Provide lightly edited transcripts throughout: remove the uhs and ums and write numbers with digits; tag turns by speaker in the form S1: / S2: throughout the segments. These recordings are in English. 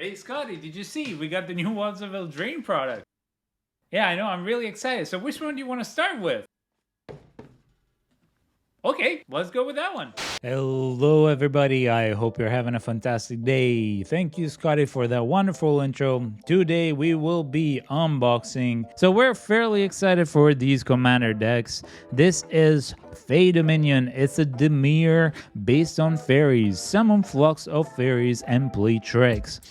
S1: Hey Scotty, did you see we got the new Wilds of Eldraine product? Yeah, I know, I'm really excited. So which one do you want to start with? Okay, let's go with that one. Hello, everybody. I hope you're having a fantastic day. Thank you, Scotty, for that wonderful intro. Today, we will be unboxing. So, we're fairly excited for these commander decks. This is Fae Dominion. It's a Dimir based on fairies. Summon flux of fairies and play tricks.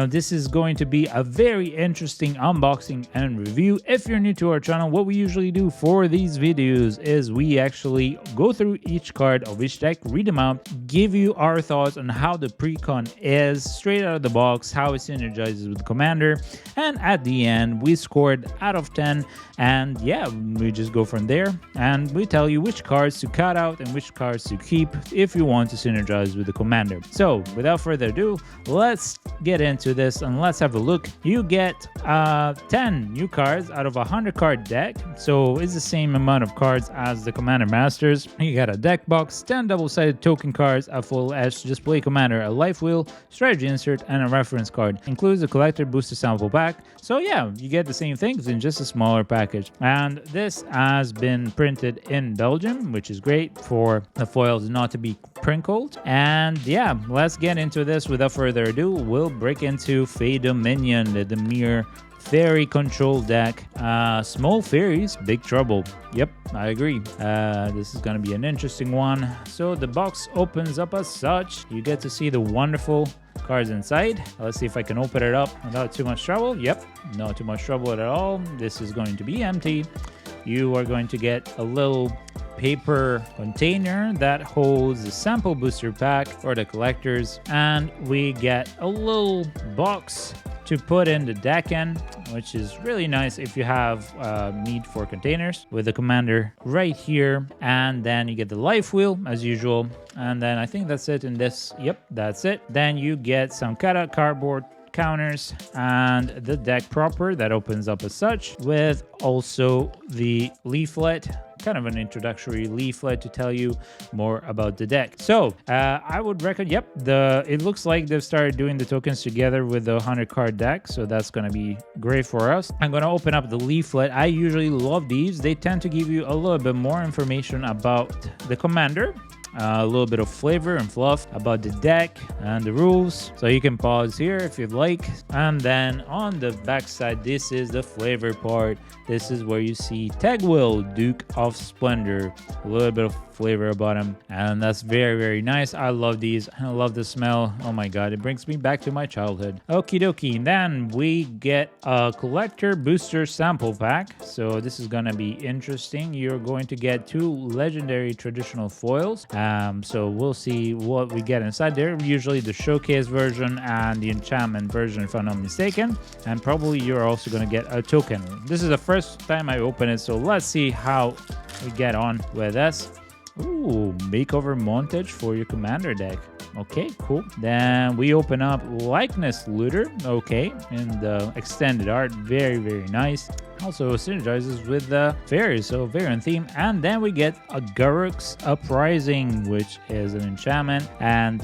S1: This is going to be a very interesting unboxing and review. If you're new to our channel, what we usually do for these videos is we actually go through each card of each deck, read them out, give you our thoughts on how the Precon is straight out of the box, how it synergizes with Commander, and at the end we scored out of 10, and yeah, we just go from there and we tell you which cards to cut out and which cards to keep if you want to synergize with the Commander. So without further ado, let's get into this and let's have a look. You get 10 new cards out of a 100 card deck, so it's the same amount of cards as the Commander Masters. You got a deck box, 10 double-sided token cards, a full-etched display commander, a life wheel, strategy insert, and a reference card. Includes a collector booster sample pack. So yeah, you get the same things in just a smaller package. And this has been printed in Belgium, which is great for the foils not to be crinkled. And yeah, let's get into this. Without further ado, we'll break into Fae Dominion, the Dimir fairy control deck. Small fairies, big trouble. Yep, I agree. This is gonna be an interesting one. So the box opens up as such. You get to see the wonderful cards inside. Let's see if I can open it up without too much trouble. Yep, not too much trouble at all. This is going to be empty. You are going to get a little paper container that holds the sample booster pack for the collectors, and we get a little box to put in the deck in, which is really nice if you have need for containers, with the commander right here. And then you get the life wheel as usual, and then I think that's it in this. Yep, that's it. Then you get some cutout cardboard counters and the deck proper that opens up as such, with also the leaflet, kind of an introductory leaflet to tell you more about the deck. So I would recommend, yep, it looks like they've started doing the tokens together with the 100 card deck, so that's going to be great for us. I'm going to open up the leaflet. I usually love these. They tend to give you a little bit more information about the commander, a little bit of flavor and fluff about the deck and the rules, so you can pause here if you'd like. And then on the back side, this is the flavor part. This is where you see Tegwyll, Duke of Splendor, a little bit of flavor about him, and that's very, very nice. I love these. I love the smell. Oh my god, it brings me back to my childhood. Okie dokie. Then we get a collector booster sample pack, so this is gonna be interesting. You're going to get 2 legendary traditional foils, so we'll see what we get inside there. Usually the showcase version and the enchantment version, if I'm not mistaken, and probably you're also gonna get a token. This is the first time I open it, so let's see how we get on with this. Ooh, makeover montage for your commander deck. Okay, cool. Then we open up Likeness Looter. Okay, in the extended art, very, very nice. Also synergizes with the fairies, so very on theme. And then we get a Garruk's Uprising, which is an enchantment, and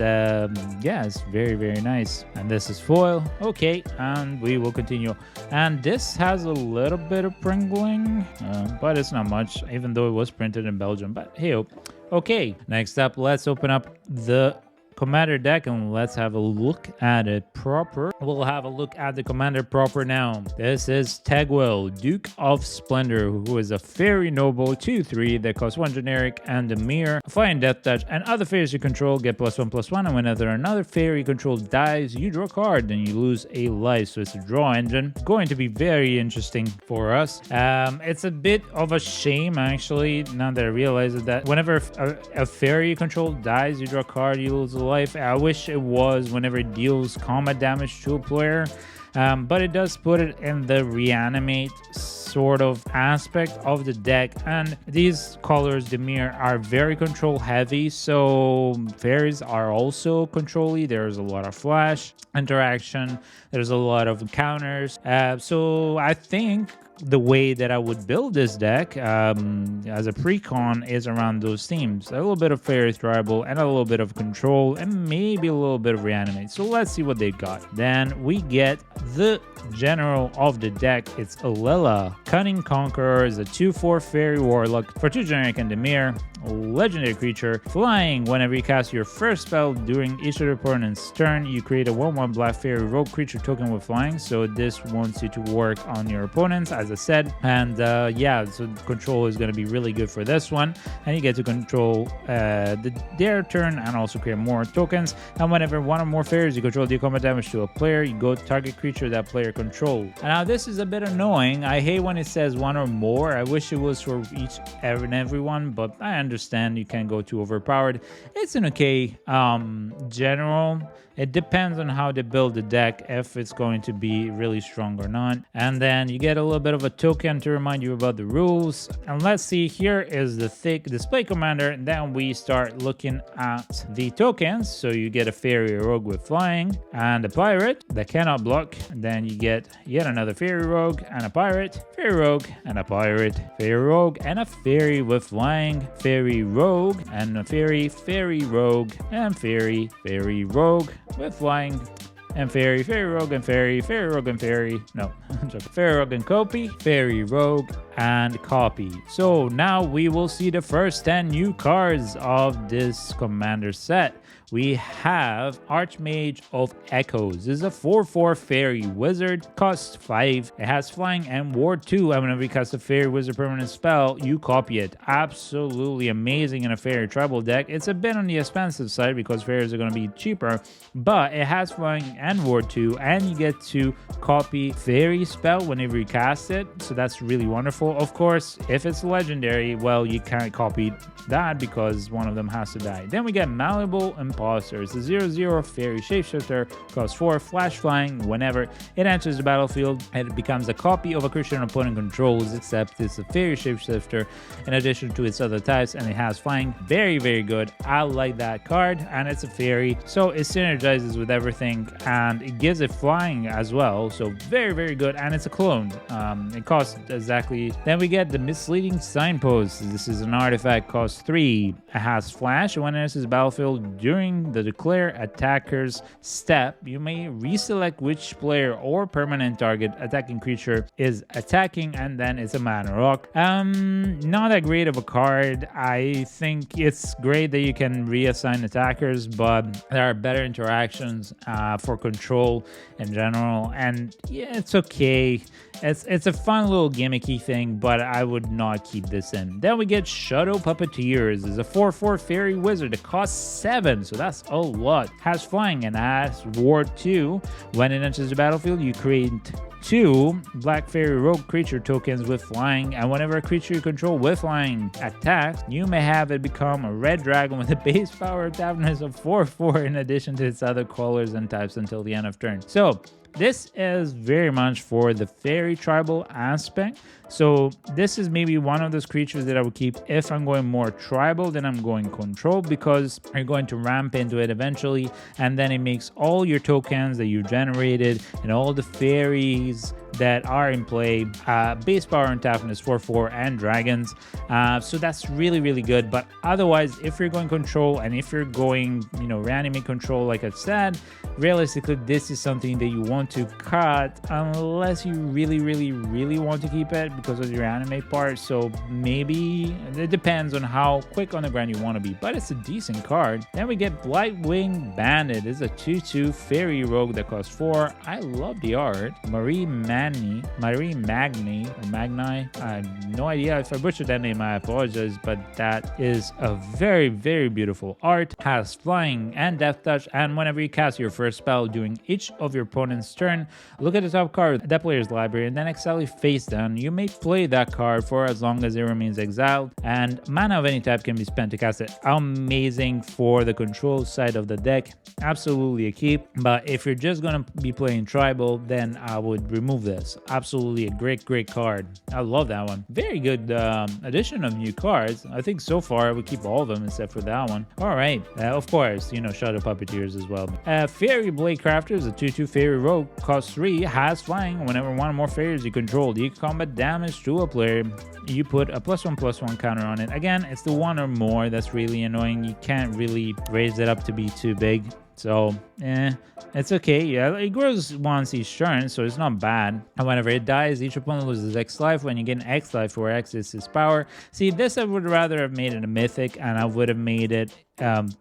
S1: yeah, it's very, very nice. And this is foil. Okay, and we will continue. And this has a little bit of pringling, but it's not much, even though it was printed in Belgium. But hey, okay. Next up, let's open up the commander deck and let's have a look at it proper. We'll have a look at the commander proper now. This is Tegwyll, Duke of Splendor, who is a fairy noble 2/3 that costs 1 generic and a mirror, flying death touch, and other fairies you control get +1/+1, and whenever another fairy control dies, you draw a card, then you lose a life. So it's a draw engine. Going to be very interesting for us. It's a bit of a shame, actually, now that I realize that whenever a fairy you control dies, you draw a card, you lose a life. I wish it was whenever it deals combat damage to a player. but it does put it in the reanimate sort of aspect of the deck. And these colors, the mirror, are very control heavy, so fairies are also control-y. There's a lot of flash interaction, there's a lot of counters, so I think the way that I would build this deck as a precon is around those themes. A little bit of fairy tribal and a little bit of control and maybe a little bit of reanimate. So let's see what they got. Then we get the general of the deck. It's Alila. Cunning Conqueror is a 2/4 fairy warlock for 2 generic and Demir. Legendary creature. Flying. Whenever you cast your first spell during each of your opponent's turn, you create a 1/1 black fairy rogue creature token with flying. So this wants you to work on your opponents, as I said. And yeah, so control is going to be really good for this one. And you get to control their turn and also create more tokens. And whenever one or more fairies you control deal combat damage to a player, you go target creature that player control. And now this is a bit annoying. I hate when it says one or more. I wish it was for each and everyone, but I understand you can't go too overpowered. It's an okay general. It depends on how they build the deck, if it's going to be really strong or not. And then you get a little bit of a token to remind you about the rules. And let's see, here is the thick display commander. And then we start looking at the tokens. So you get a fairy rogue with flying and a pirate that cannot block. And then you get yet another fairy rogue and a pirate, fairy rogue and a pirate, fairy rogue and a fairy with flying, fairy rogue and a fairy, fairy rogue and fairy, fairy rogue with flying, and fairy, fairy rogue and fairy, fairy rogue and fairy, no, fairy rogue and copy, fairy rogue and copy. So now we will see the first 10 new cards of this commander set. We have Archmage of Echoes. This is a 4/4 fairy wizard, costs 5. It has flying and ward 2. And whenever you cast a fairy wizard permanent spell, you copy it. Absolutely amazing in a fairy tribal deck. It's a bit on the expensive side because fairies are going to be cheaper, but it has flying and ward 2, and you get to copy fairy spell whenever you cast it. So that's really wonderful. Of course, if it's legendary, well, you can't copy that because one of them has to die. Then we get Malleable Imposter. It's a 0/0 fairy shapeshifter, costs 4, flash flying. Whenever it enters the battlefield, it becomes a copy of a creature an opponent controls, except it's a fairy shapeshifter in addition to its other types, and it has flying. Very, very good. I like that card, and it's a fairy, so it synergizes with everything, and it gives it flying as well. So very, very good, and it's a clone. It costs exactly. Then we get the Misleading Signpost. This is an artifact, costs 3. It has flash. When it enters the battlefield during the declare attacker's step, you may reselect which player or permanent target attacking creature is attacking, and then it's a mana rock. Not that great of a card. I think it's great that you can reassign attackers, but there are better interactions for control in general, and yeah, it's okay. It's a fun little gimmicky thing, but I would not keep this in. Then we get Shadow Puppeteers. It's a 4/4 fairy wizard. It costs 7, so that's a lot. Has flying and has ward 2. When it enters the battlefield, you create 2 black fairy rogue creature tokens with flying, and whenever a creature you control with flying attacks, you may have it become a red dragon with a base power toughness of 4/4 in addition to its other colors and types until the end of turn. So this is very much for the fairy tribal aspect. So this is maybe one of those creatures that I would keep if I'm going more tribal than I'm going control, because you're going to ramp into it eventually, and then it makes all your tokens that you generated and all the fairies that are in play base power and toughness 4/4 and dragons. So that's really, really good. But otherwise, if you're going control and if you're going, reanimate control, like I've said, realistically, this is something that you want to cut unless you really, really, really want to keep it because of your animate part. So maybe it depends on how quick on the ground you want to be, but it's a decent card. Then we get Blightwing Bandit. It's a 2/2 fairy rogue that costs 4. I love the art. Marie Marie Magni, or Magni. I have no idea if I butchered that name, I apologize, but that is a very, very beautiful art. Has flying and death touch, and whenever you cast your first spell during each of your opponent's turn, look at the top card of that player's library and then exile it face down. You may play that card for as long as it remains exiled, and mana of any type can be spent to cast it. Amazing for the control side of the deck, absolutely a keep. But if you're just gonna be playing tribal, then I would remove this. Absolutely a great card. I love that one. Very good addition of new cards. I think so far we keep all of them except for that one. All right, of course, you know, Shadow Puppeteers as well. Faerie Blade Crafter is a 2/2 Faerie Rogue, costs 3, has flying. Whenever one or more fairies you control deal combat damage to a player, you put a +1/+1 counter on it. Again, it's the one or more that's really annoying. You can't really raise it up to be too big. So, it's okay. Yeah, it grows once each turn, so it's not bad. And whenever it dies, each opponent loses X life. When you get an X life, where X is his power. See, this I would rather have made it a mythic, and I would have made it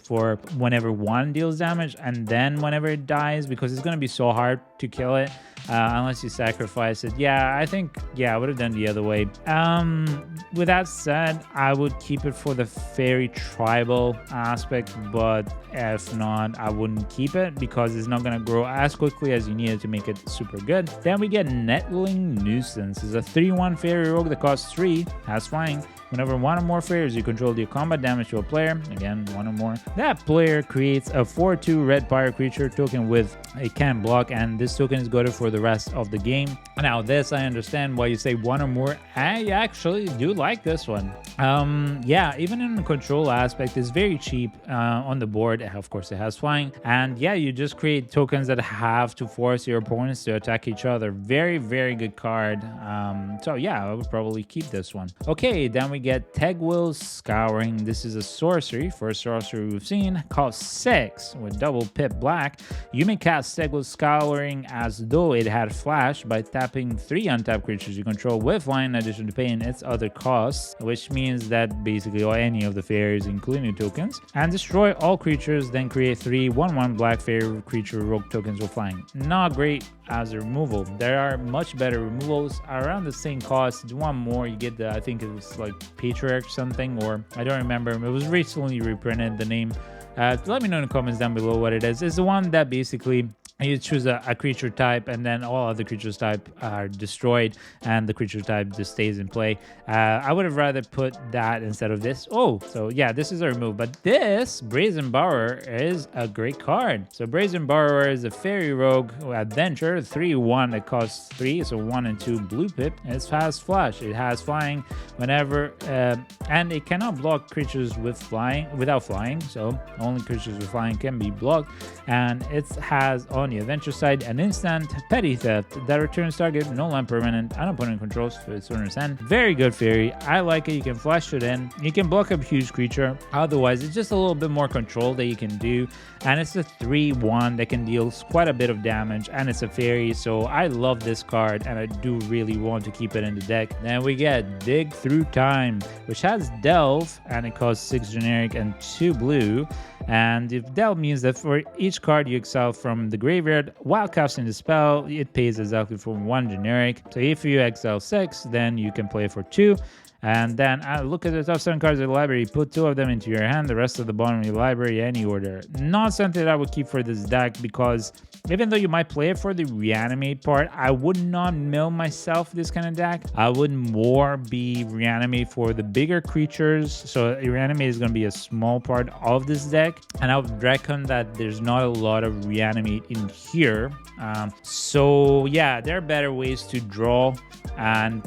S1: for whenever one deals damage, and then whenever it dies, because it's going to be so hard to kill it unless you sacrifice it. Yeah, I think, I would have done the other way. With that said, I would keep it for the fairy tribal aspect, but if not, I wouldn't keep it because it's not going to grow as quickly as you need it to make it super good. Then we get Nettling Nuisance. It's a 3/1 fairy rogue that costs 3, has flying. Whenever one or more fairies you control deal combat damage to a player, again, one or more, that player creates a 4/2 red pirate creature token with a can block, and this token is good for the rest of the game. Now this, I understand why you say one or more. I actually do like this one. Yeah, even in the control aspect, it's very cheap on the board. Of course, it has flying, and yeah, you just create tokens that have to force your opponents to attack each other. Very good card. So yeah, I would probably keep this one. Okay, then we get Tegwyll Scouring. This is a sorcery. First sorcery we've seen, costs 6 with double pip black. You may cast Tegwyll Scouring as though it had flash by tapping 3 untapped creatures you control with flying in addition to paying its other costs, which means that basically any of the fairies, including tokens, and destroy all creatures, then create 3 1/1 black fairy creature rogue tokens with flying. Not great as a removal. There are much better removals around the same cost. One more, you get the, I think it was like Patriarch something, or I don't remember. It was recently reprinted, the name. Let me know in the comments down below what it is. It's the one that basically you choose a creature type, and then all other creatures type are destroyed, and the creature type just stays in play. I would have rather put that instead of this. Oh, so yeah, this is a remove. But this Brazen Borrower is a great card. So Brazen Borrower is a fairy rogue adventure, 3/1 that costs 3, so 1 and 2 blue pip. It has flash. It has flying whenever, and it cannot block creatures without flying. So only creatures with flying can be blocked, and it has on the adventure side an instant petty theft that returns target no land permanent and opponent controls to its owner's hand. Very good fairy. I like it. You can flash it in. You can block a huge creature. Otherwise, it's just a little bit more control that you can do, and it's a 3/1 that can deal quite a bit of damage, and it's a fairy, so I love this card, and I do really want to keep it in the deck. Then we get Dig Through Time, which has Delve, and it costs 6 generic and 2 blue. And if Delve means that for each card you exile from the graveyard while casting the spell, it pays exactly for 1 generic. So if you exile 6, then you can play for 2. And then look at the top 7 cards of the library. Put 2 of them into your hand, the rest of the bottom of your library, any order. Not something that I would keep for this deck, because even though you might play it for the reanimate part, I would not mill myself this kind of deck. I would more be reanimate for the bigger creatures. So reanimate is going to be a small part of this deck, and I would reckon that there's not a lot of reanimate in here. So yeah, there are better ways to draw and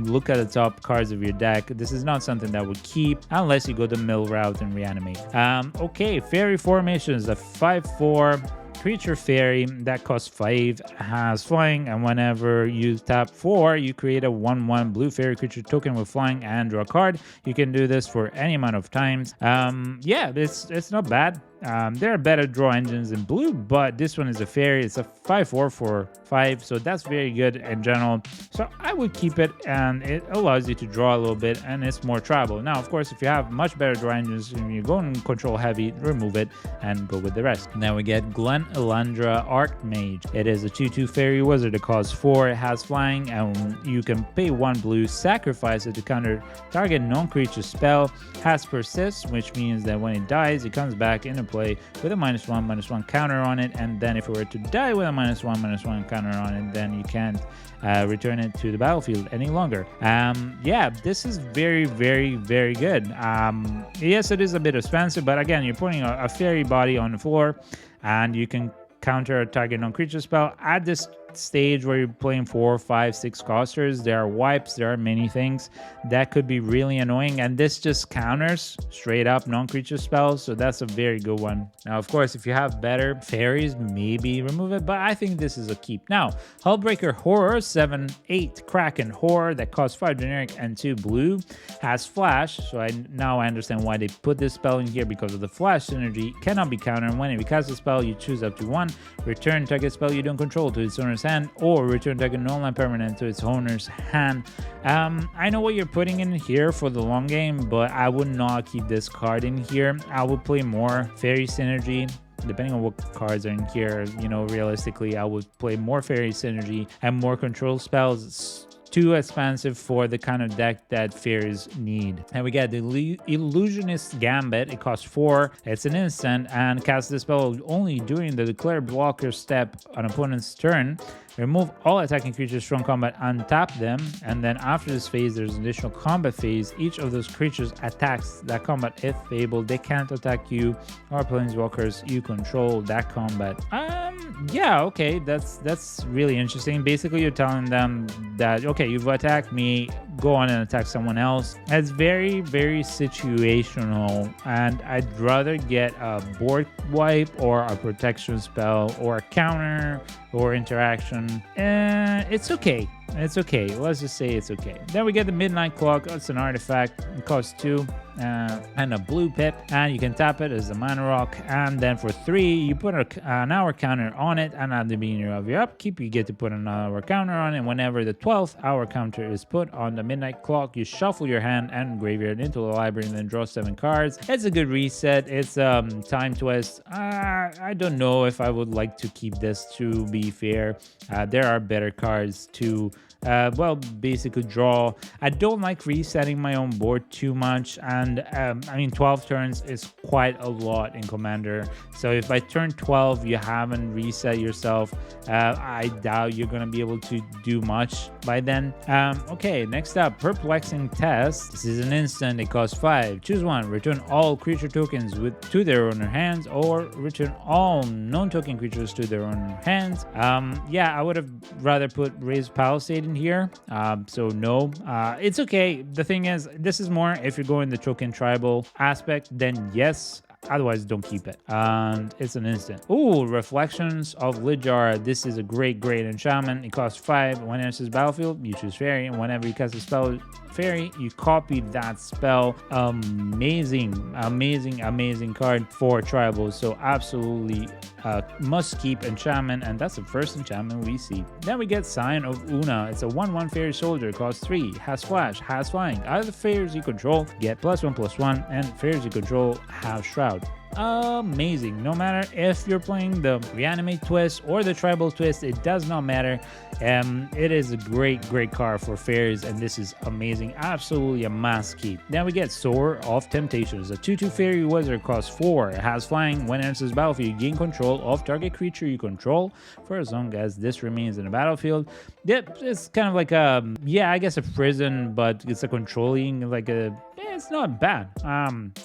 S1: look at the top cards of your deck. This is not something that would keep unless you go the mill route and reanimate. Okay, Fairy Formation is a 5/4 creature fairy that costs 5, has flying, and whenever you tap 4, you create a 1/1 blue fairy creature token with flying and draw a card. You can do this for any amount of times. Yeah, it's not bad. There are better draw engines in blue, but this one is a faerie. It's a 5/4 for 5, so that's very good in general. So I would keep it, and it allows you to draw a little bit, and it's more tribal. Now, of course, if you have much better draw engines and you're going control heavy, remove it and go with the rest. Now we get Glen Elandra Archmage. It is a 2/2 fairy wizard. It costs 4. It has flying, and you can pay 1 blue, sacrifice it to counter target non-creature spell. Has persist, which means that when it dies, it comes back into play with a -1/-1 counter on it, and then if it were to die with a -1/-1 counter on it, then you can't return it to the battlefield any longer. Yeah, this is very, very, very good. Yes, it is a bit expensive, but again, you're putting a fairy body on the floor, and you can counter a target non-creature spell. At this stage where you're playing 4, 5, 6 costers, there are wipes, there are many things that could be really annoying, and this just counters straight up non-creature spells, so that's a very good one. Now, of course, if you have better fairies, maybe remove it, but I think this is a keep. Now, Hullbreaker Horror, 7/8 Kraken Horror that costs 5 generic and 2 blue, has flash, so now I understand why they put this spell in here, because of the flash synergy. Cannot be countered. When it casts a spell, you choose up to 1, return target spell you don't control to its owner's hand, or return target non-land permanent to its owner's hand. I know what you're putting in here for the long game, but I would not keep this card in here. I would play more fairy synergy. Depending on what cards are in here, you know, realistically, I would play more fairy synergy and more control spells. It's too expensive for the kind of deck that fairies need. And we get the Illusionist Gambit. It costs 4. It's an instant and casts the spell only during the declare blocker step on opponent's turn. Remove all attacking creatures from combat, untap them, and then after this phase, there's an additional combat phase. Each of those creatures attacks that combat if able. They can't attack you or planeswalkers you control that combat. Yeah, okay, that's really interesting. Basically, you're telling them that, okay, you've attacked me, go on and attack someone else. It's very, very situational, and I'd rather get a board wipe or a protection spell or a counter or interaction. It's okay. It's okay. Let's just say it's okay. Then we get the Midnight Clock. It's an artifact. It costs 2 and a blue pip, and you can tap it as a mana rock. And then for 3, you put an hour counter on it, and at the beginning of your upkeep, you get to put an hour counter on it. Whenever the 12th hour counter is put on the Midnight Clock, you shuffle your hand and graveyard into the library and then draw 7 cards. It's a good reset. It's time twist. I don't know if I would like to keep this, to be fair. There are better cards to well, basically draw. I don't like resetting my own board too much, and I mean 12 turns is quite a lot in Commander, so if by turn 12 you haven't reset yourself, I doubt you're gonna be able to do much by then. Okay, next up, Perplexing Test. This is an instant. It costs 5. Choose one. Return all creature tokens to their owner hands, or return all non-token creatures to their owner hands. Yeah, I would have rather put Raised Palisade in here, so no. It's okay. The thing is, this is more if you're going the token tribal aspect, then yes. Otherwise, don't keep it. And it's an instant. Ooh, Reflections of Lidjar. This is a great enchantment. It costs 5. When it enters battlefield, you choose fairy, and whenever you cast a spell fairy, you copy that spell. Amazing card for tribals. So absolutely must keep enchantment, and that's the first enchantment we see. Then we get Sign of Una. It's a 1/1 fairy soldier. Costs 3. Has flash. Has flying. Out of the fairies you control, get +1/+1, and fairies you control have Shroud. Amazing. No matter if you're playing the Reanimate twist or the Tribal twist, it does not matter. It is a great card for fairies, and this is amazing. Absolutely a must keep. Then we get Sower of Temptations. A 2/2 fairy wizard, costs 4. It has flying. When it enters battlefield, you gain control of target creature you control for as long as this remains in the battlefield. Yep, it's kind of like a, yeah, I guess a prison, but it's a controlling, like a, it's not bad.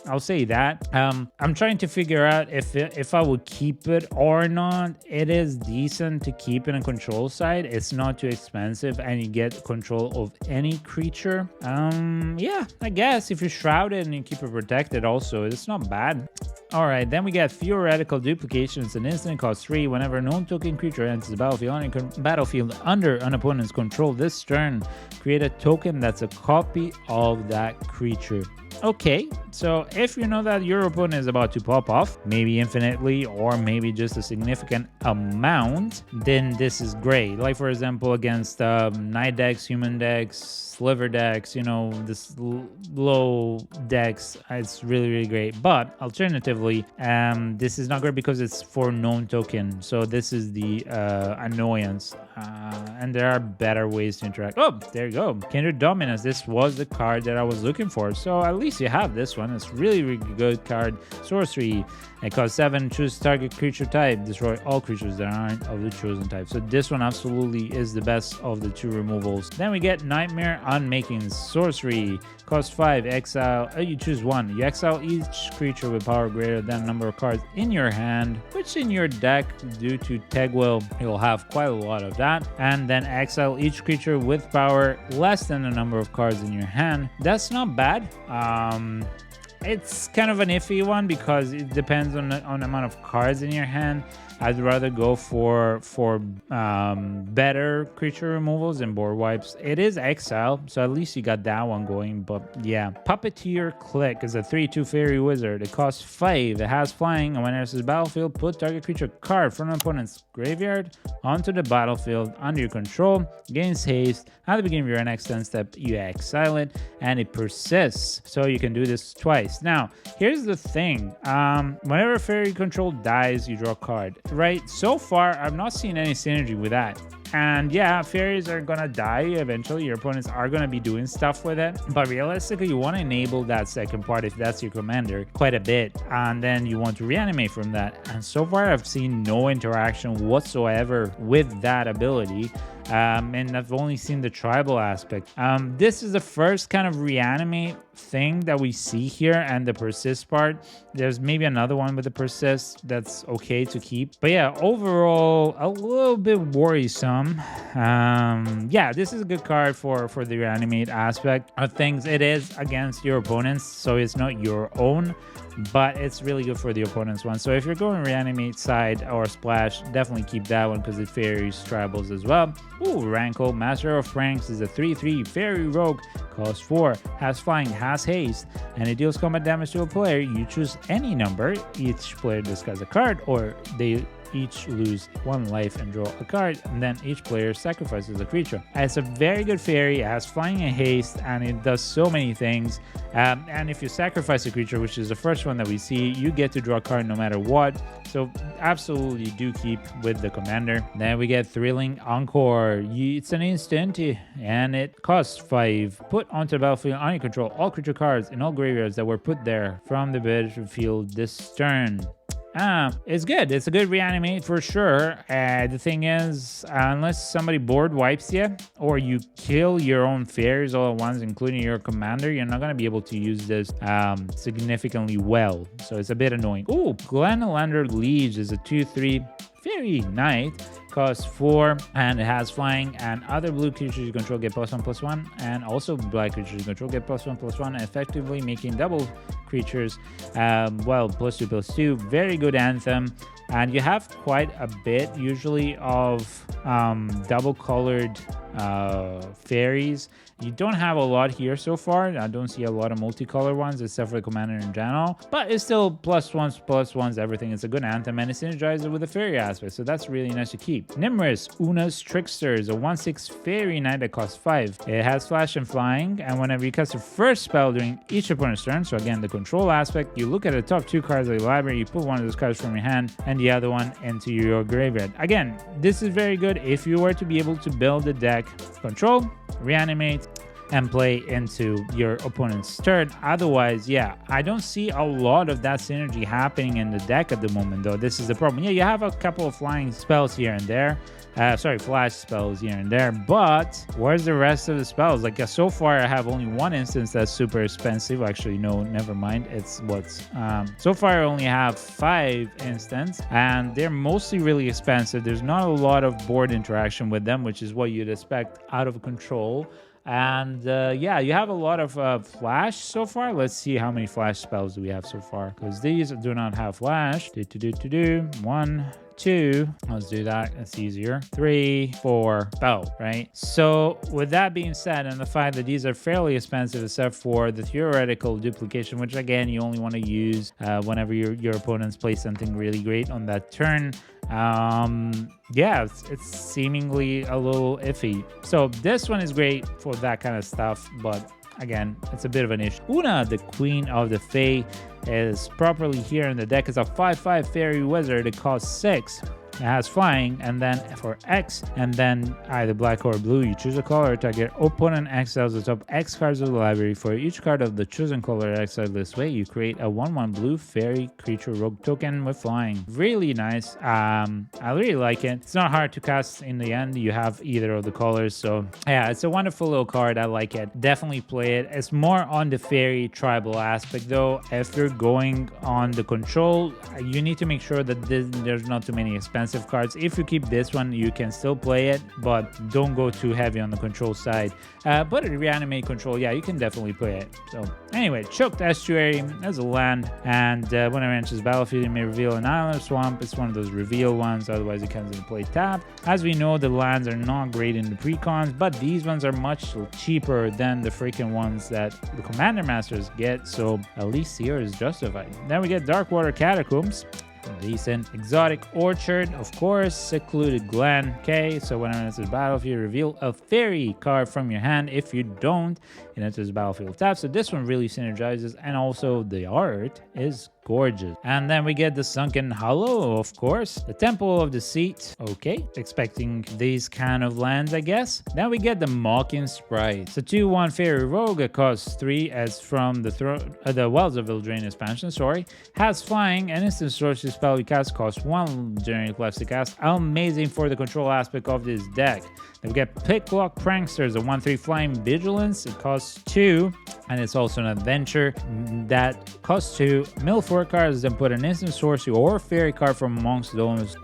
S1: I'll say that. I'm trying to figure out if I would keep it or not. It is decent to keep in a control side. It's not too expensive, and you get control of any creature. Yeah, I guess if you shroud it and you keep it protected also, it's not bad. All right, then we get Theoretical Duplication. It's an instant, cost 3. Whenever a non-token creature enters the battlefield under an opponent's control this turn, create a token that's a copy of that creature. okay. So if you know that your opponent is about to pop off, maybe infinitely or maybe just a significant amount, then this is great. Like for example, against night decks, human decks, sliver decks, you know, this low decks, it's really, really great. But alternatively, this is not great because it's for known token. So this is the annoyance. And there are better ways to interact. Oh, there you go. Kindred Dominance. This was the card that I was looking for. So at least you have this one. It's really, really good card. Sorcery. It costs 7. Choose target creature type. Destroy all creatures that aren't of the chosen type. So this one absolutely is the best of the 2 removals. Then we get Nightmare Unmaking. Sorcery. Cost 5. Exile. You choose 1. You exile each creature with power greater than the number of cards in your hand, which in your deck, due to Tegwyll, you'll have quite a lot of that. And then exile each creature with power less than the number of cards in your hand. That's not bad. It's kind of an iffy one because it depends on the amount of cards in your hand. I'd rather go for better creature removals and board wipes. It is exile, so at least you got that one going. But yeah, Puppeteer Click is a 3/2 fairy wizard. It costs 5. It has flying, and when it enters the battlefield, put target creature card from an opponent's graveyard onto the battlefield under your control. Gains haste. At the beginning of your next turn step, you exile it, and it persists. So you can do this twice. Now, here's the thing. Whenever fairy control dies, you draw a card. Right, so far I've not seen any synergy with that. And yeah, fairies are gonna die eventually. Your opponents are gonna be doing stuff with it, but realistically you want to enable that second part if that's your commander quite a bit, and then you want to reanimate from that. And so far I've seen no interaction whatsoever with that ability. And I've only seen the tribal aspect. This is the first kind of reanimate thing that we see here, and the persist part. There's maybe another one with the persist that's okay to keep. But yeah, overall, a little bit worrisome. Yeah, this is a good card for the reanimate aspect of things. It is against your opponents, so it's not your own, but it's really good for the opponent's one. So if you're going reanimate side or splash, definitely keep that one because it fairies tribals as well. Ooh, Rankle, Master of Pranks is a 3/3 fairy rogue, costs 4, has flying, has haste, and it deals combat damage to a player. You choose any number. Each player discards a card, or they each lose 1 life and draw a card, and then each player sacrifices a creature. It's a very good fairy. It has flying and haste, and it does so many things. And if you sacrifice a creature, which is the first one that we see, you get to draw a card no matter what. So absolutely do keep with the commander. Then we get Thrilling Encore. It's an instant, and it costs 5. Put onto the battlefield on your control all creature cards in all graveyards that were put there from the battlefield this turn. It's good. It's a good reanimate for sure. The thing is, unless somebody board wipes you or you kill your own fairies all at once, including your commander, you're not going to be able to use this significantly well. So it's a bit annoying. Ooh, Glenelander Liege is a 2/3 fairy knight. Costs 4, and it has flying, and other blue creatures you control get +1/+1, and also black creatures you control get +1/+1, effectively making double creatures, well, +2/+2. Very good anthem. And you have quite a bit usually of double colored fairies. You don't have a lot here so far. I don't see a lot of multicolored ones except for the commander in general, but it's still +1/+1, everything. It's a good anthem, and it's synergized with the fairy aspect, so that's really nice to keep. Nimrus, Una's Trickster, is a 1/6 fairy knight that costs 5. It has flash and flying, and whenever you cast your first spell during each opponent's turn, so again the control aspect, you look at the top 2 cards of the library, you put one of those cards from your hand and the other one into your graveyard. Again, this is very good if you were to be able to build the deck control, reanimate, and play into your opponent's turn. Otherwise, yeah, I don't see a lot of that synergy happening in the deck at the moment, though. This is the problem. Yeah, you have a couple of flying spells here and there. Flash spells here and there, but where's the rest of the spells? Like, so far I have only 1 instance that's super expensive. Actually, no, never mind. It's what's so far I only have 5 instances, and they're mostly really expensive. There's not a lot of board interaction with them, which is what you'd expect out of control. And yeah, you have a lot of flash so far. Let's see how many flash spells do we have so far, because these do not have flash. 1, 2. Let's do that. It's easier. 3, 4, spell, right? So with that being said, and the fact that these are fairly expensive except for the theoretical duplication, which again you only want to use whenever your opponents play something really great on that turn. Yeah, it's seemingly a little iffy. So this one is great for that kind of stuff, but again, it's a bit of an issue. Una, the Queen of the Fae, is properly here in the deck. It's a 5/5 fairy wizard. It costs 6. It has flying, and then for X, and then either black or blue, you choose a color. Target opponent exiles the top X cards of the library. For each card of the chosen color exiled this way, you create a 1/1 blue fairy creature rogue token with flying. Really nice. I really like it. It's not hard to cast in the end. You have either of the colors, so yeah, it's a wonderful little card. I like it. Definitely play it. It's more on the fairy tribal aspect though. If you're going on the control, you need to make sure that there's not too many expensive cards. If you keep this one, you can still play it, but don't go too heavy on the control side. But reanimate control, yeah, you can definitely play it. So anyway, Choked Estuary as a land, and when it enters battlefield, it may reveal an island or swamp. It's one of those reveal ones, otherwise it comes into play tap. As we know, the lands are not great in the precons, but these ones are much cheaper than the freaking ones that the Commander Masters get, so at least here is justified. Then we get Darkwater Catacombs. Decent. Exotic Orchard, of course. Secluded Glen. Okay, so when it enters the battlefield, reveal a fairy card from your hand. If you don't, it enters the battlefield tap. So this one really synergizes, and also the art is gorgeous. And then we get the Sunken Hollow, of course. The Temple of Deceit. Okay, expecting these kind of lands, I guess. Then we get the Mocking Sprite. It's a 2/1 fairy rogue. It costs 3 as from the Wilds of Eldraine expansion, sorry. Has flying, and instant sorcery spell you cast costs 1 generic life to cast. Amazing for the control aspect of this deck. Then we get Picklock Pranksters, a 1/3 flying vigilance. It costs 2, and it's also an adventure that costs 2. Mill 4 cards, then put an instant sorcery or fairy card from amongst those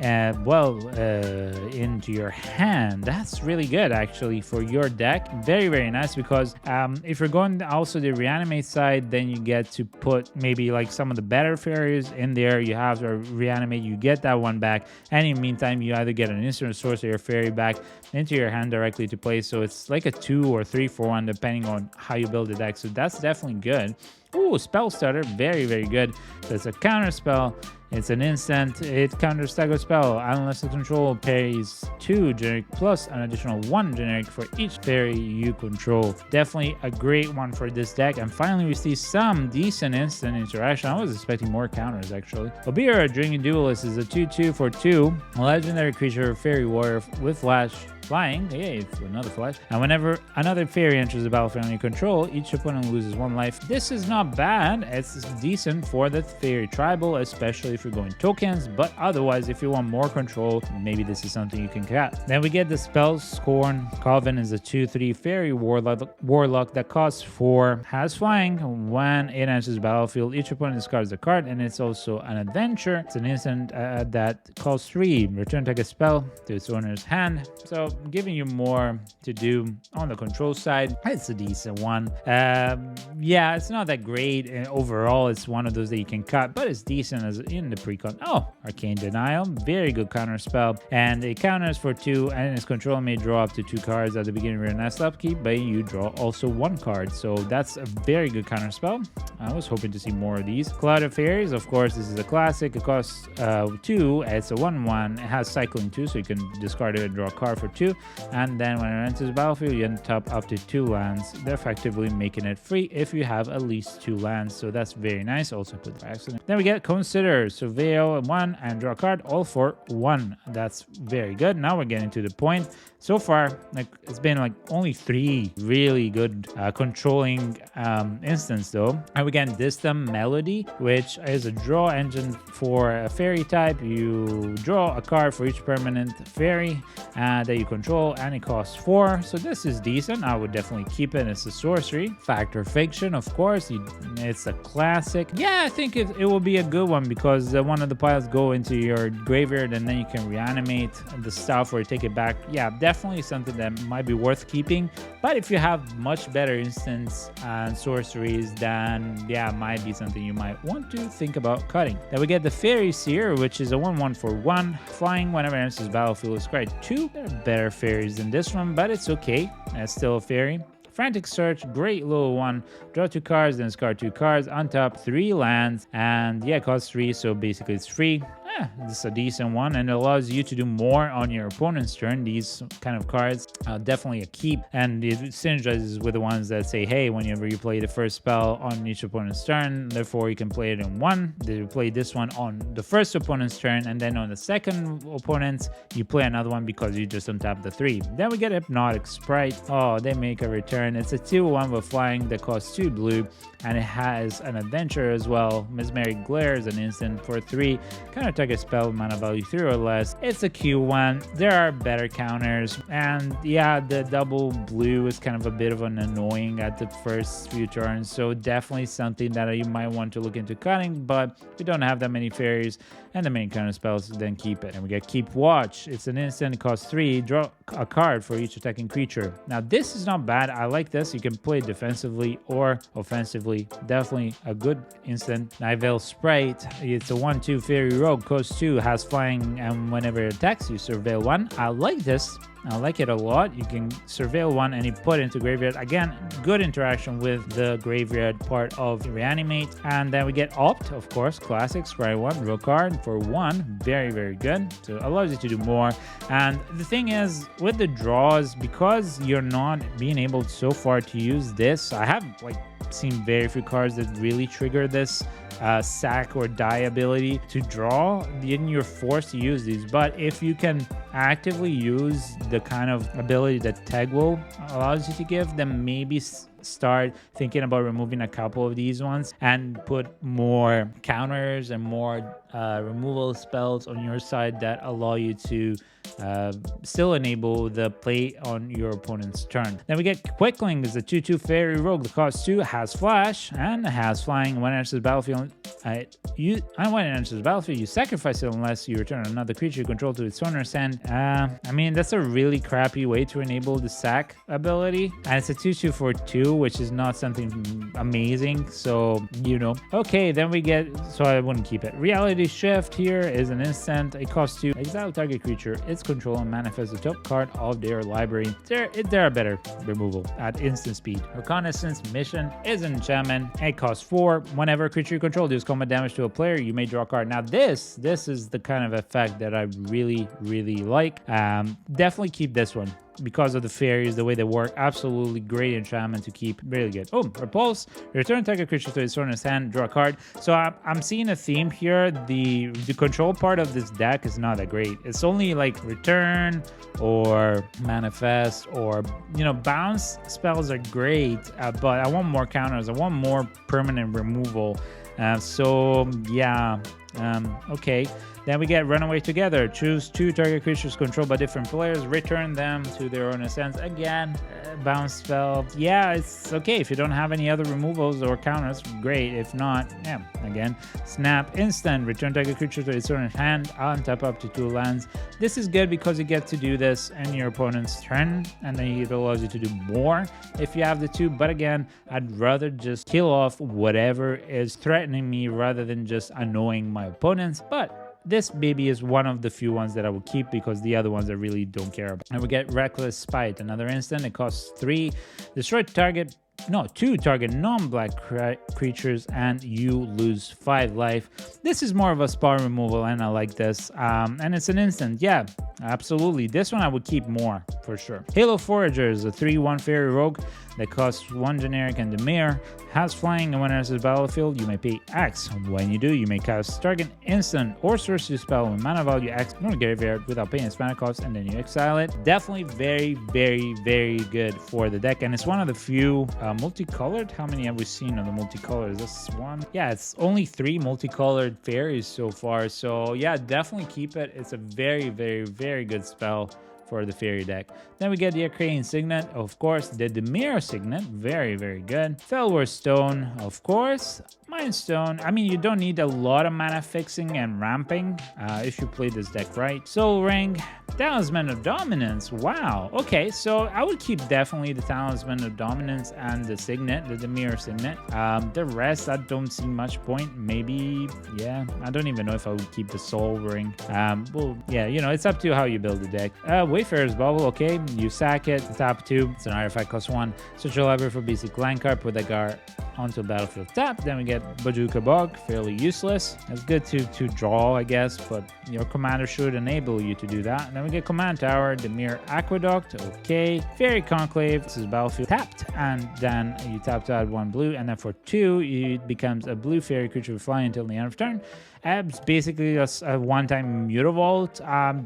S1: into your hand. That's really good actually for your deck. Very, very nice, because if you're going also the reanimate side, then you get to put maybe like some of the better fairies in there. You have to reanimate, you get that one back, and in the meantime you either get an instant sorcery or fairy back into your hand directly to play. So it's like a 2 or 3 for 1 depending on how you build the deck. So that's definitely good. Ooh, Spell Starter, very, very good. So it's a counter spell. It's an instant. It counters stagger spell unless the control pays 2 generic plus an additional 1 generic for each fairy you control. Definitely a great one for this deck. And finally, we see some decent instant interaction. I was expecting more counters actually. Obira, Drinking Duelist, is a 2/2 for 2 legendary creature, fairy warrior with flash. Flying, yay, another flash. And whenever another fairy enters the battlefield under your control, each opponent loses 1 life. This is not bad. It's decent for the fairy tribal, especially if you're going tokens. But otherwise, if you want more control, maybe this is something you can cast. Then we get the Spell Scorn. Coven is a 2/3 fairy warlock that costs 4. Has flying. When it enters the battlefield, each opponent discards a card, and it's also an adventure. It's an instant that costs 3. Return target spell to its owner's hand. So giving you more to do on the control side. It's a decent one. Yeah, it's not that great overall. It's one of those that you can cut, but it's decent as in the precon. Oh, Arcane Denial, very good counter spell, and it counters for 2, and its control may draw up to 2 cards at the beginning of your next upkeep, but you draw also 1 card. So that's a very good counter spell. I was hoping to see more of these. Cloud of Fairies, of course, this is a classic. It costs 2. It's a 1/1. It has cycling 2, so you can discard it and draw a card for 2. And then when it enters the battlefield, you end up to 2 lands. They're effectively making it free if you have at least 2 lands. So that's very nice. Also put by accident. Then we get Consider, Surveil 1 and draw a card, all for 1. That's very good. Now we're getting to the point. So far, like it's been like only 3 really good controlling instants though. And we get Distant Melody, which is a draw engine for a fairy type. You draw a card for each permanent fairy that you control, and it costs 4. So this is decent. I would definitely keep it. It's a sorcery. Factor Fiction, of course. It's a classic. Yeah, I think it will be a good one, because one of the piles go into your graveyard, and then you can reanimate the stuff or take it back. Yeah, definitely something that might be worth keeping. But if you have much better instants and sorceries, then yeah, might be something you might want to think about cutting. Then we get the Faerie Seer, which is a 1/1 for 1. Flying whenever it enters this battlefield is quite 2. There are better fairies than this one, but it's okay. It's still a fairy. Frantic Search, great little one. Draw 2 cards, then discard 2 cards. On top, 3 lands, and yeah, costs 3, so basically it's free. This is a decent one, and it allows you to do more on your opponent's turn. These kind of cards definitely a keep, and it synergizes with the ones that say, hey, whenever you play the first spell on each opponent's turn, therefore you can play it in one. You play this one on the first opponent's turn, and then on the second opponent's, you play another one because you just untap the 3. Then we get Hypnotic Sprite. Oh, they make a return. It's a 2/1 with flying that costs 2 blue, and it has an adventure as well. Mesmeric Glare is an instant for 3. Kind of target spell with mana value 3 or less. It's a Q1. There are better counters, and yeah, the double blue is kind of a bit of an annoying at the first few turns, so definitely something that you might want to look into cutting, but we don't have that many fairies and the main counter spells, then keep it. And we get Keep Watch. It's an instant, it costs 3. Draw a card for each attacking creature. Now this is not bad. I like this. You can play it defensively or offensively. Definitely a good instant. Nivell Sprite. It's a 1/2 fairy rogue, costs 2, has flying, and whenever it attacks you, surveil 1. I like this. I like it a lot. You can surveil 1 and you put it into graveyard. Again, good interaction with the graveyard part of Reanimate. And then we get Opt, of course, classic, scry 1, draw card for 1. Very, very good. So it allows you to do more. And the thing is, with the draws, because you're not being able so far to use this, I have like seen very few cards that really trigger this sack or die ability to draw, then you're forced to use these. But if you can actively use the kind of ability that Tegwyll allows you to give, then maybe start thinking about removing a couple of these ones and put more counters and more removal spells on your side that allow you to still enable the play on your opponent's turn. Then we get Quickling. Is a 2/2 fairy rogue. The cost 2, has flash and has flying. When it enters the battlefield, when it enters the battlefield, you sacrifice it unless you return another creature you control to its owner's hand. I mean, that's a really crappy way to enable the sack ability, and it's a 2/2 for 2, which is not something amazing. So you know, okay, then we get, so I wouldn't keep it. Reality Shift here is an instant. It costs 2. Exile target creature, its control, and manifest the top card of their library. There are better removal at instant speed. Reconnaissance Mission is an enchantment. It costs 4. Whenever a creature you control deals combat damage to a player, you may draw a card. Now this is the kind of effect that I really like. Definitely keep this one because of the fairies, the way they work. Absolutely great enchantment to keep. Really good. Oh, Repulse. Return target creature to its owner's hand, draw a card. So I'm seeing a theme here. The control part of this deck is not that great. It's only like return or manifest, or you know, bounce spells are great, but I want more counters. I want more permanent removal. So yeah, okay. Then we get Runaway Together. Choose 2 target creatures controlled by different players. Return them to their owner's hands. Again, bounce spell. Yeah, it's okay. If you don't have any other removals or counters, great. If not, yeah, again. Snap Instant. Return target creature to its owner's hand. Untap up to 2 lands. This is good because you get to do this in your opponent's turn, and then it allows you to do more if you have the 2. But again, I'd rather just kill off whatever is threatening me rather than just annoying my opponents. But this baby is one of the few ones that I will keep because the other ones I really don't care about. And we get Reckless Spite, another instant. It costs 3. Destroy target 2 target non-black creatures and you lose 5 life. This is more of a spell removal, and I like this. And it's an instant. Yeah, absolutely. This one I would keep more for sure. Halo Forager is a 3/1 fairy rogue that costs 1 generic and Demir. Has flying, and when it enters the battlefield, you may pay X. When you do, you may cast target instant or sorcery spell with mana value X from the graveyard without paying its mana cost, and then you exile it. Definitely very good for the deck, and it's one of the few multicolored. How many have we seen of the multicolors? This one? Yeah, it's only 3 multicolored fairies so far. So yeah, definitely keep it. It's a very good spell for the Faerie deck. Then we get the Arcane Signet, of course, the Dimir Signet, very, very good. Felwar Stone, of course. Mind Stone, I mean, you don't need a lot of mana fixing and ramping if you play this deck right. Soul Ring, Talisman of Dominance, wow. Okay, so I would keep definitely the Talisman of Dominance and the Signet, the Dimir Signet. The rest, I don't see much point. Maybe, yeah, I don't even know if I would keep the Soul Ring. Well, yeah, you know, it's up to how you build the deck. Wayfarer's Bubble, okay, you sack it, tap 2, it's an artifact cost 1. Search your library for basic land card, put that card onto a battlefield tap. Then we get Bajuka Bog, fairly useless. It's good to draw, I guess, but your commander should enable you to do that. And then we get Command Tower, Dimir Aqueduct, okay. Fairy Conclave, this is battlefield tapped, and then you tap to add 1 blue, and then for 2, it becomes a blue fairy creature with flying until the end of turn. It's basically a one-time Mutavault.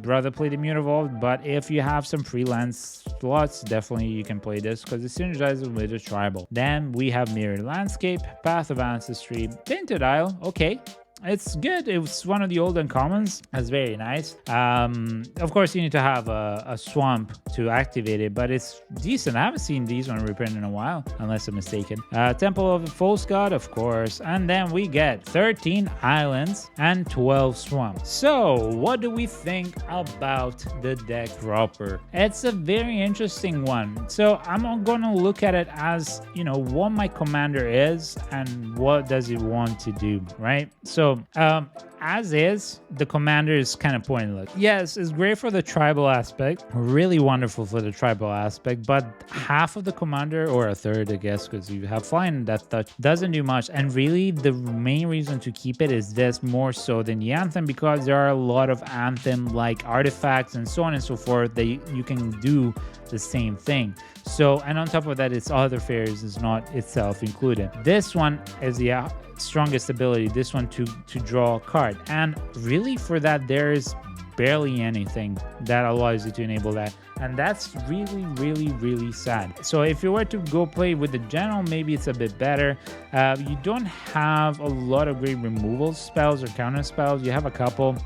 S1: Rather play the Mutavault, but if you have some freelance slots, definitely you can play this because it synergizes with the tribal. Then we have Mirrored Landscape, Path of Ancestry, Tainted Isle, okay. It's good. It's one of the old uncommons. That's very nice. Of course, you need to have a swamp to activate it, but it's decent. I haven't seen these one reprinted in a while, unless I'm mistaken. Temple of the False God, of course. And then we get 13 islands and 12 swamps. So, what do we think about the deck proper? It's a very interesting one. So, I'm going to look at it as, you know, what my commander is and what does it want to do, right? So, as is, the commander is kind of pointless. Yes, it's great for the tribal aspect, really wonderful for the tribal aspect, but half of the commander, or a third, I guess, because you have flying and death touch, doesn't do much. And really, the main reason to keep it is this more so than the Anthem, because there are a lot of Anthem-like artifacts and so on and so forth that you can do the same thing. So, and on top of that, its other fairies is not itself included. This one is the strongest ability, this one to draw a card, and really for that there is barely anything that allows you to enable that, and that's really sad. So if you were to go play with the general, maybe it's a bit better. You don't have a lot of great removal spells or counter spells. You have a couple,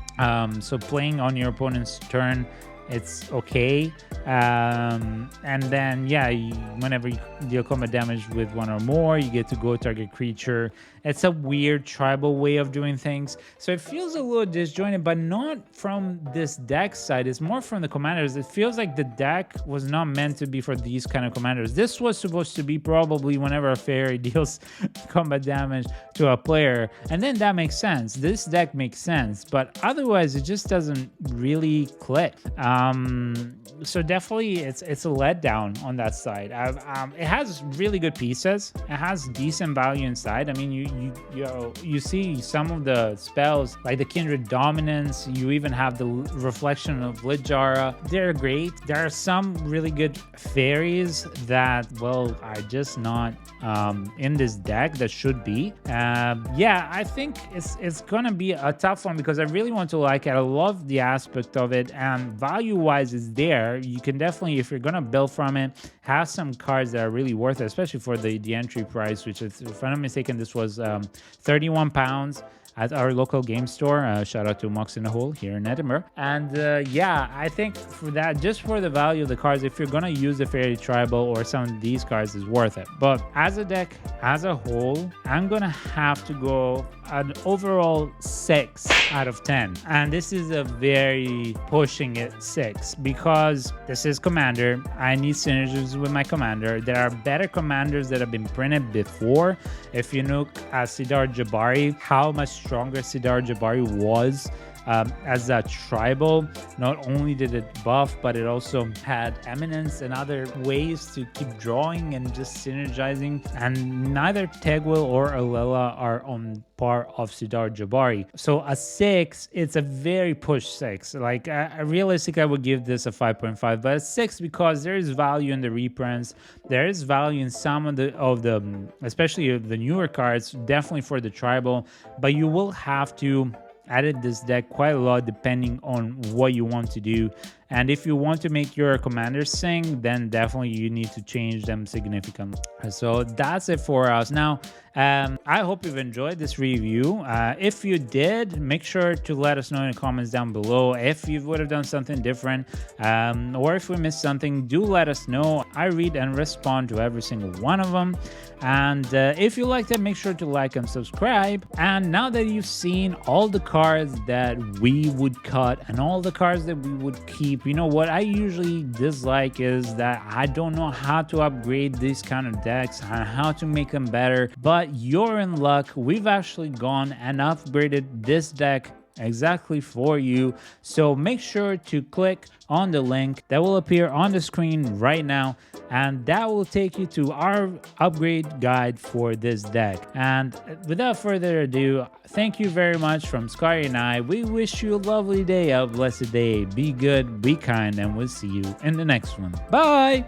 S1: so playing on your opponent's turn, it's okay. And then, yeah, whenever you deal combat damage with 1 or more, you get to go target creature. It's a weird tribal way of doing things. So it feels a little disjointed, but not from this deck side. It's more from the commanders. It feels like the deck was not meant to be for these kind of commanders. This was supposed to be probably whenever a fairy deals combat damage to a player. And then that makes sense. This deck makes sense. But otherwise, it just doesn't really click. So definitely it's a letdown on that side. It has really good pieces. It has decent value inside. I mean, you see some of the spells like the Kindred Dominance. You even have the Reflection of Littjara. They're great. There are some really good fairies that, well, are just not in this deck that should be. Yeah, I think it's gonna be a tough one because I really want to like it. I love the aspect of it, and value-wise, it's there. You can definitely, if you're gonna build from it, have some cards that are really worth it, especially for the entry price, which is, if I'm not mistaken, this was £31 at our local game store. Shout out to Mox in the Hole here in Edinburgh. And yeah, I think for that, just for the value of the cards, if you're gonna use the Fairy Tribal or some of these cards, is worth it. But as a deck, as a whole, I'm gonna have to go an overall 6 out of 10. And this is a very pushing it 6 because this is Commander. I need synergies with my Commander. There are better Commanders that have been printed before. If you look at Sidar Jabari, how much stronger Sidar Jabari was as a tribal, not only did it buff, but it also had eminence and other ways to keep drawing and just synergizing. And neither Tegwyll or Alela are on par of Sidar Jabari. So a 6, it's a very push 6. Like realistically, I would give this a 5.5, but a 6 because there is value in the reprints. There is value in some of the especially the newer cards, definitely for the tribal, but you will have to edit this deck quite a lot depending on what you want to do. And if you want to make your commanders sing, then definitely you need to change them significantly. So that's it for us. Now, I hope you've enjoyed this review. If you did, make sure to let us know in the comments down below if you would have done something different, or if we missed something. Do let us know. I read and respond to every single one of them. And if you liked it, make sure to like and subscribe. And now that you've seen all the cards that we would cut and all the cards that we would keep, you know what I usually dislike is that I don't know how to upgrade these kind of decks and how to make them better. But you're in luck. We've actually gone and upgraded this deck exactly for you. So make sure to click on the link that will appear on the screen right now, and that will take you to our upgrade guide for this deck. And without further ado, thank you very much from Scotty and I. We wish you a lovely day, a blessed day. Be good, be kind, and we'll see you in the next one. Bye!